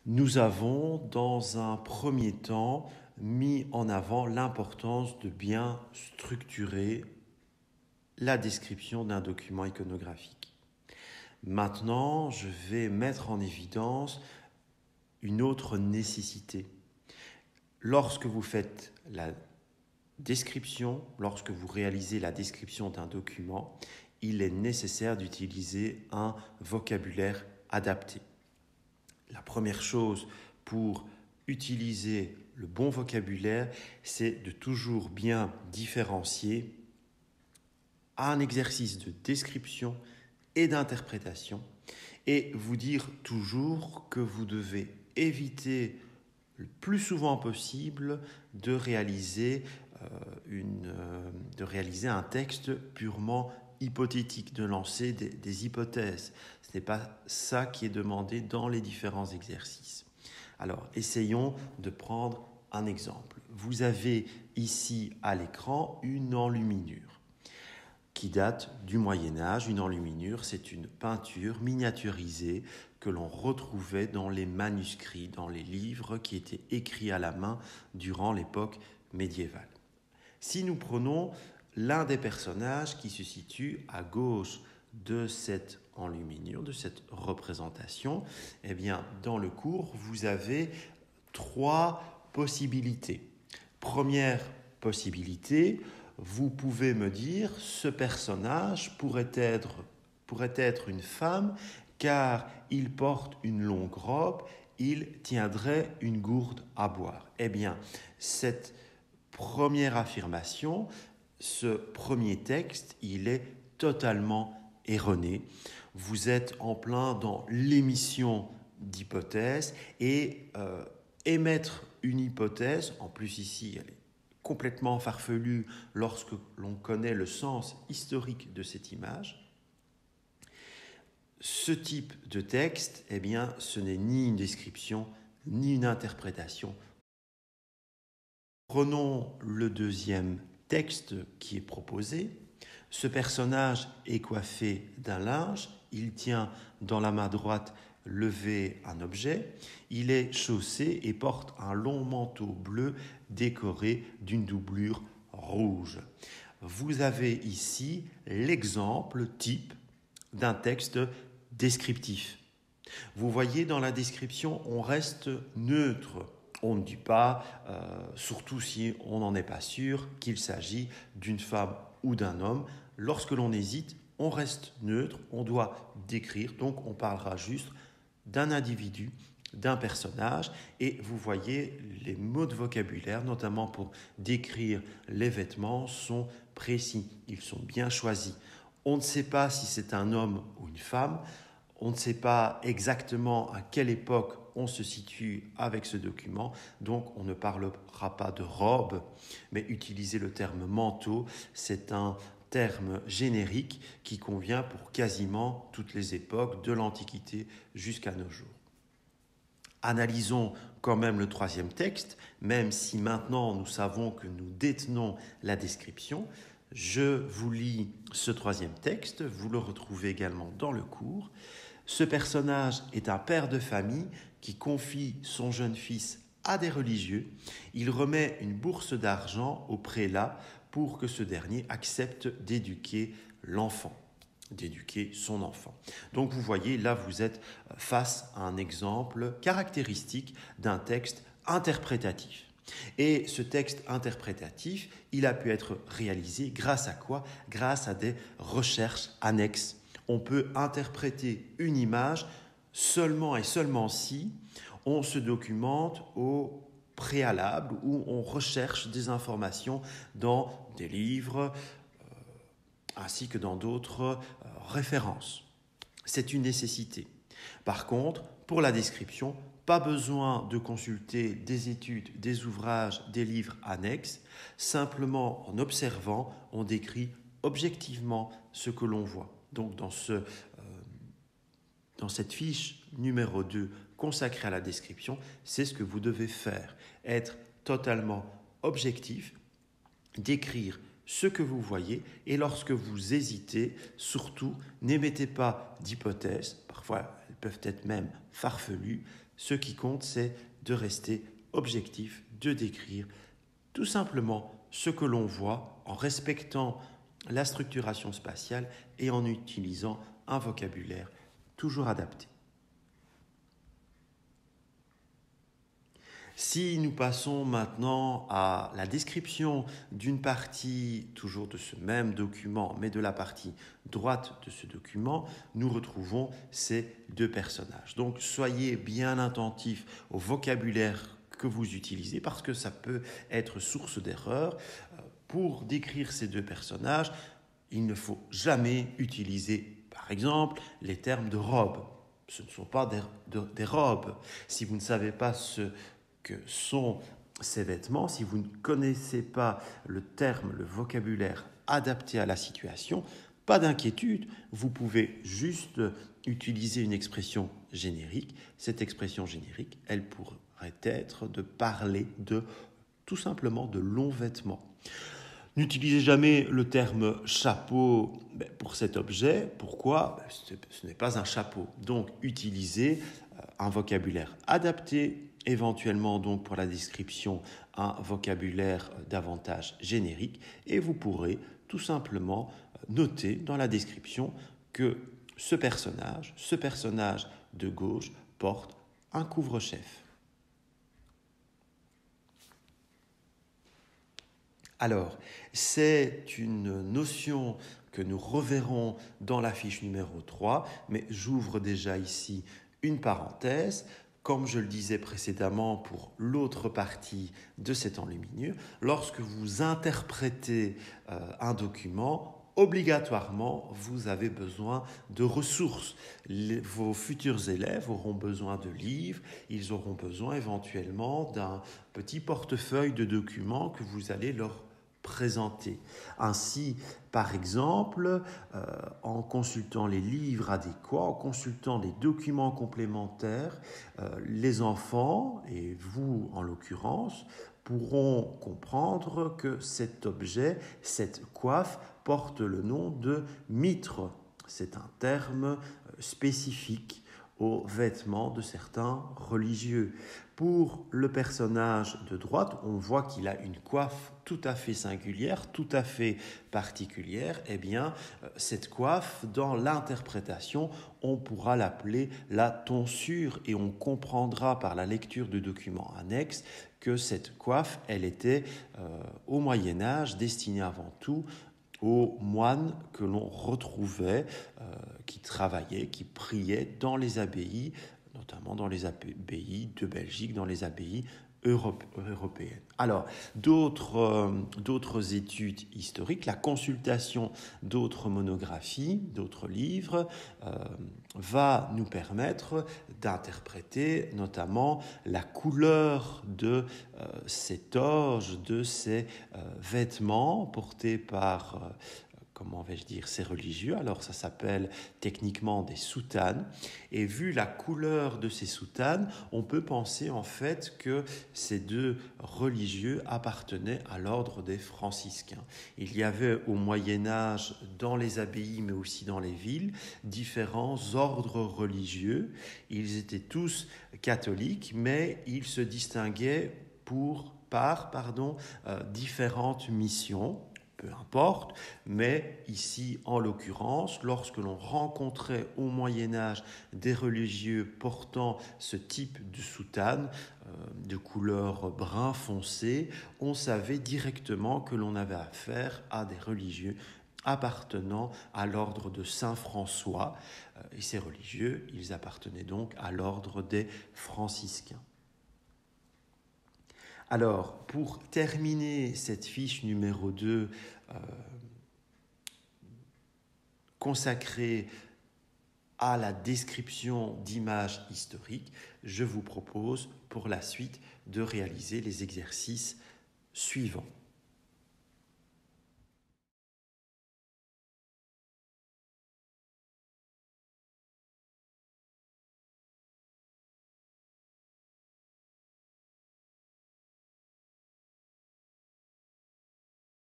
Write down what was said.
Nous avons, dans un premier temps, mis en avant l'importance de bien structurer la description d'un document iconographique. Maintenant, je vais mettre en évidence une autre nécessité. Lorsque vous faites la description, lorsque vous réalisez la description d'un document, il est nécessaire d'utiliser un vocabulaire adapté. La première chose pour utiliser le bon vocabulaire, c'est de toujours bien différencier un exercice de description et d'interprétation et vous dire toujours que vous devez éviter le plus souvent possible de réaliser un texte purement hypothétique, de lancer des hypothèses. Ce n'est pas ça qui est demandé dans les différents exercices. Alors, essayons de prendre un exemple. Vous avez ici à l'écran une enluminure qui date du Moyen-Âge. Une enluminure, c'est une peinture miniaturisée que l'on retrouvait dans les manuscrits, dans les livres qui étaient écrits à la main durant l'époque médiévale. Si nous prenons l'un des personnages qui se situe à gauche de cette enluminure, de cette représentation, eh bien, dans le cours, vous avez trois possibilités. Première possibilité, vous pouvez me dire ce personnage pourrait être une femme car il porte une longue robe, il tiendrait une gourde à boire. Eh bien, cette première affirmation, ce premier texte, il est totalement erroné. Vous êtes en plein dans l'émission d'hypothèses et émettre une hypothèse, en plus ici elle est complètement farfelue lorsque l'on connaît le sens historique de cette image. Ce type de texte, eh bien, ce n'est ni une description, ni une interprétation. Prenons le deuxième texte qui est proposé. Ce personnage est coiffé d'un linge, il tient dans la main droite levé un objet, il est chaussé et porte un long manteau bleu décoré d'une doublure rouge. Vous avez ici l'exemple type d'un texte descriptif. Vous voyez, dans la description, on reste neutre. On ne dit pas, surtout si on n'en est pas sûr, qu'il s'agit d'une femme ou d'un homme. Lorsque l'on hésite, on reste neutre, on doit décrire, donc on parlera juste d'un individu, d'un personnage, et vous voyez, les mots de vocabulaire, notamment pour décrire les vêtements, sont précis, ils sont bien choisis. On ne sait pas si c'est un homme ou une femme, on ne sait pas exactement à quelle époque on se situe avec ce document, donc on ne parlera pas de robe, mais utiliser le terme manteau, c'est un terme générique qui convient pour quasiment toutes les époques, de l'Antiquité jusqu'à nos jours. Analysons quand même le troisième texte, même si maintenant nous savons que nous détenons la description. Je vous lis ce troisième texte, vous le retrouvez également dans le cours. Ce personnage est un père de famille qui confie son jeune fils à des religieux. Il remet une bourse d'argent au prélat pour que ce dernier accepte d'éduquer l'enfant, d'éduquer son enfant. Donc vous voyez, là vous êtes face à un exemple caractéristique d'un texte interprétatif. Et ce texte interprétatif, il a pu être réalisé grâce à quoi? Grâce à des recherches annexes. On peut interpréter une image seulement et seulement si on se documente au préalable ou on recherche des informations dans des livres ainsi que dans d'autres références. C'est une nécessité. Par contre, pour la description, pas besoin de consulter des études, des ouvrages, des livres annexes. Simplement, en observant, on décrit objectivement ce que l'on voit. Donc, dans cette fiche numéro 2 consacrée à la description, c'est ce que vous devez faire. Être totalement objectif, décrire ce que vous voyez, et lorsque vous hésitez, surtout, n'émettez pas d'hypothèses, parfois elles peuvent être même farfelues, Ce qui compte, c'est de rester objectif, de décrire tout simplement ce que l'on voit en respectant la structuration spatiale et en utilisant un vocabulaire toujours adapté. Si nous passons maintenant à la description d'une partie, toujours de ce même document, mais de la partie droite de ce document, nous retrouvons ces deux personnages. Donc soyez bien attentifs au vocabulaire que vous utilisez parce que ça peut être source d'erreur. Pour décrire ces deux personnages, il ne faut jamais utiliser, par exemple, les termes de robe. Ce ne sont pas des robes. Si vous ne savez pas ce que sont ces vêtements, si vous ne connaissez pas le terme, le vocabulaire adapté à la situation, pas d'inquiétude, vous pouvez juste utiliser une expression générique. Cette expression générique, elle pourrait être de parler tout simplement de longs vêtements. N'utilisez jamais le terme chapeau pour cet objet. Pourquoi ? Ce n'est pas un chapeau. Donc, utilisez un vocabulaire adapté, éventuellement donc pour la description, un vocabulaire davantage générique, et vous pourrez tout simplement noter dans la description que ce personnage de gauche, porte un couvre-chef. Alors, c'est une notion que nous reverrons dans la fiche numéro 3, mais j'ouvre déjà ici une parenthèse. Comme je le disais précédemment pour l'autre partie de cet enluminure, lorsque vous interprétez un document, obligatoirement, vous avez besoin de ressources. Vos futurs élèves auront besoin de livres, ils auront besoin éventuellement d'un petit portefeuille de documents que vous allez leur présenter. Ainsi, par exemple, en consultant les livres adéquats, en consultant les documents complémentaires, les enfants, et vous en l'occurrence, pourront comprendre que cet objet, cette coiffe, porte le nom de mitre. C'est un terme spécifique aux vêtements de certains religieux. Pour le personnage de droite, on voit qu'il a une coiffe tout à fait singulière, tout à fait particulière. Eh bien, cette coiffe, dans l'interprétation, on pourra l'appeler la tonsure et on comprendra par la lecture de documents annexes que cette coiffe, elle était au Moyen-Âge destinée avant tout aux moines que l'on retrouvait, qui travaillaient, qui priaient dans les abbayes, notamment dans les abbayes de Belgique, dans les abbayes européennes. Alors, d'autres études historiques, la consultation d'autres monographies, d'autres livres, va nous permettre d'interpréter notamment la couleur de ces toges, de ces vêtements portés par comment vais-je dire, ces religieux. Alors ça s'appelle techniquement des soutanes. Et vu la couleur de ces soutanes, on peut penser en fait que ces deux religieux appartenaient à l'ordre des franciscains. Il y avait au Moyen-Âge, dans les abbayes mais aussi dans les villes, différents ordres religieux. Ils étaient tous catholiques, mais ils se distinguaient par différentes missions. Peu importe, mais ici, en l'occurrence, lorsque l'on rencontrait au Moyen-Âge des religieux portant ce type de soutane, de couleur brun foncé, on savait directement que l'on avait affaire à des religieux appartenant à l'ordre de Saint-François. Et ces religieux, ils appartenaient donc à l'ordre des franciscains. Alors, pour terminer cette fiche numéro 2 consacrée à la description d'images historiques, je vous propose pour la suite de réaliser les exercices suivants.